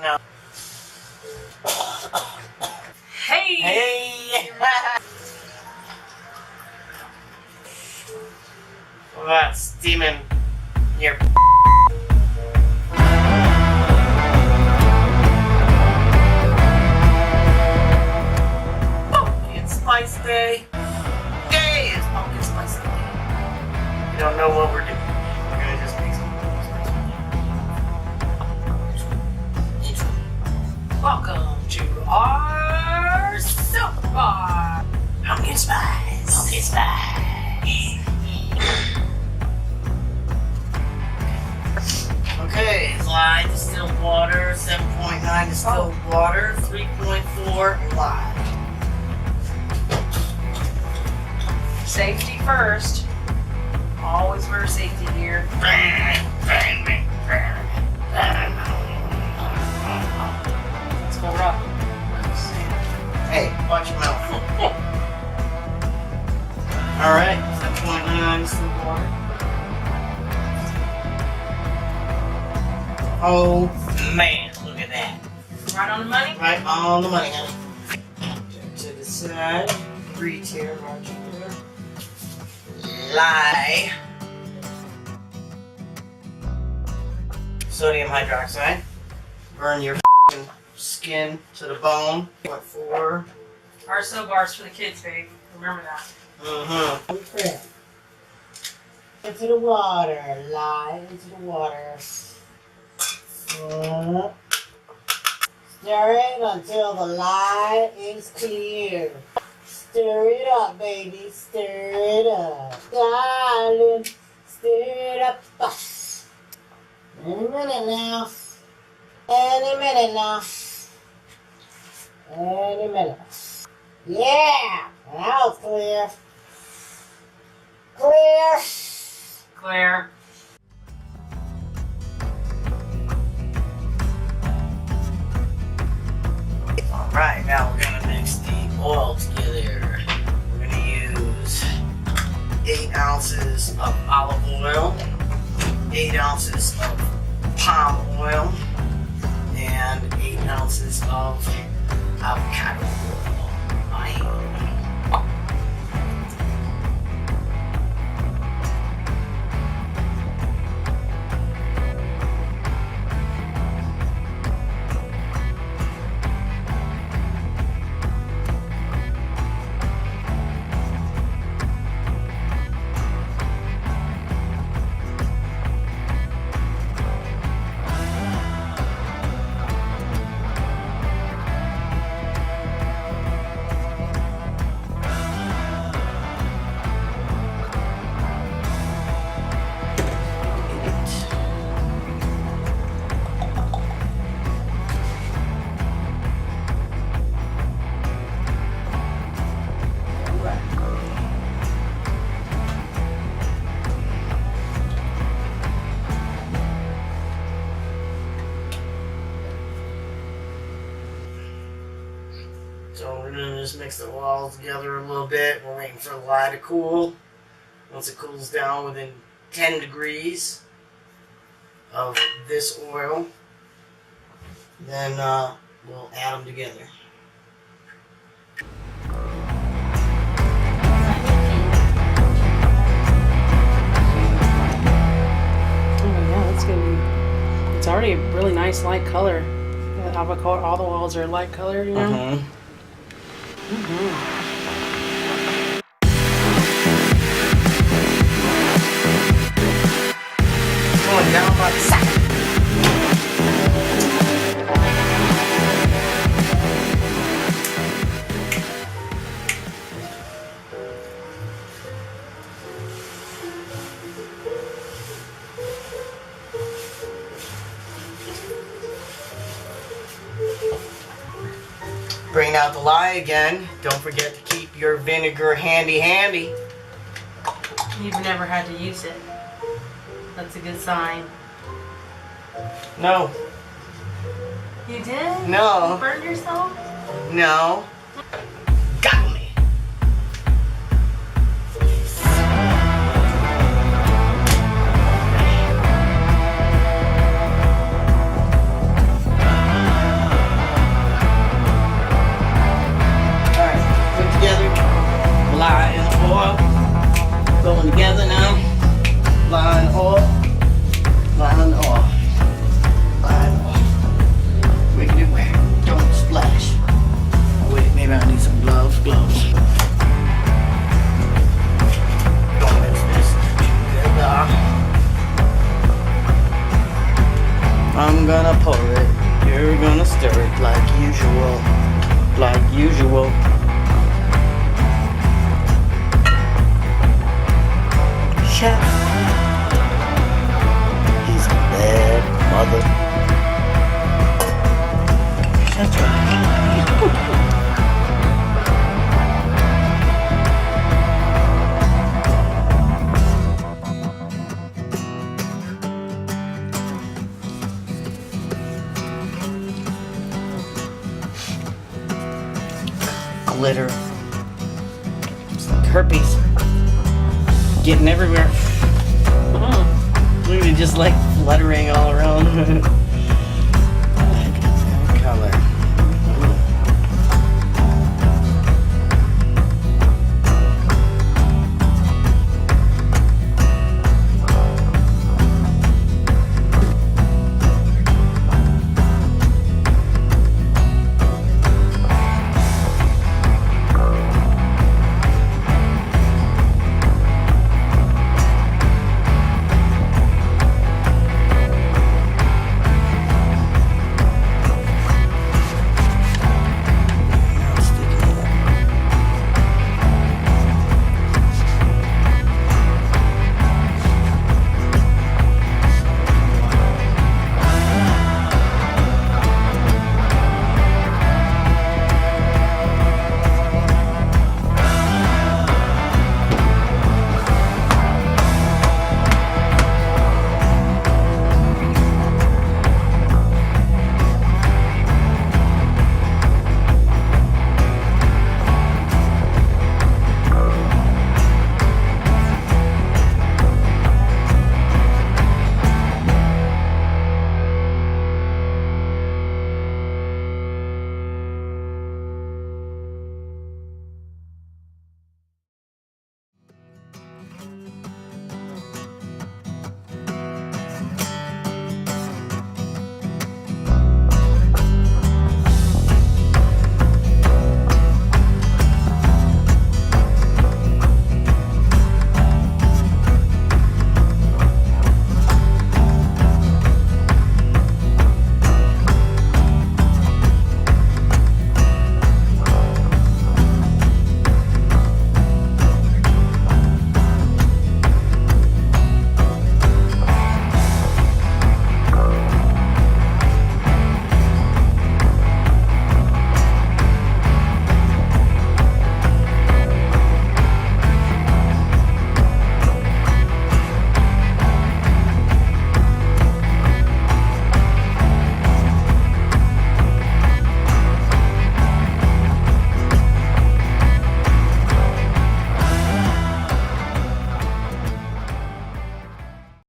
No. Hey! Hey! What about steaming your pumpkin spice day? Yay! It's pumpkin spice day. You don't know what we're doing. We're gonna just make some pumpkin spice. Welcome to our Silk Bar. Pumpkin spice. Pumpkin spice. Okay, lye distilled water, 7.9 distilled water, 3.4 lye. Safety first. Always wear safety gear. Let's go rock. Hey, watch your mouth. Alright, 7.9 distilled water. Oh man, look at that. Right on the money? Right on the money, honey. To the side, 3-tier margin here. Lye. Sodium hydroxide. Burn your skin to the bone. 0.4. RSO bars for the kids, babe. Remember that. Okay. Into the water. Lye into the water. Stir it until the lye is clear. Stir it up, baby. Stir it up. Darling, stir it up. Any minute now. Any minute now. Any minute. Yeah! Now it's clear. Clear. Claire. Alright, now we're gonna mix the oil together. We're gonna use 8 ounces of olive oil, 8 ounces of palm oil, and 8 ounces of avocado oil. So we're going to just mix it all together a little bit. We're waiting for the lye to cool. Once it cools down within 10 degrees of this oil, then we'll add them together. Oh yeah, that's gonna be. It's already a really nice light color. The avocado, all the oils are light color, you know. Going down by the side. Bring out the lye again. Don't forget to keep your vinegar handy. You've never had to use it. That's a good sign. No. You did? No. You burned yourself? No. Got me. I'm gonna pour it. You're gonna stir it like usual. Like usual. Chef. He's a bad mother. Shut your mouth. Glitter. It's like herpes. Getting everywhere. Mm. Look at it just like fluttering all around.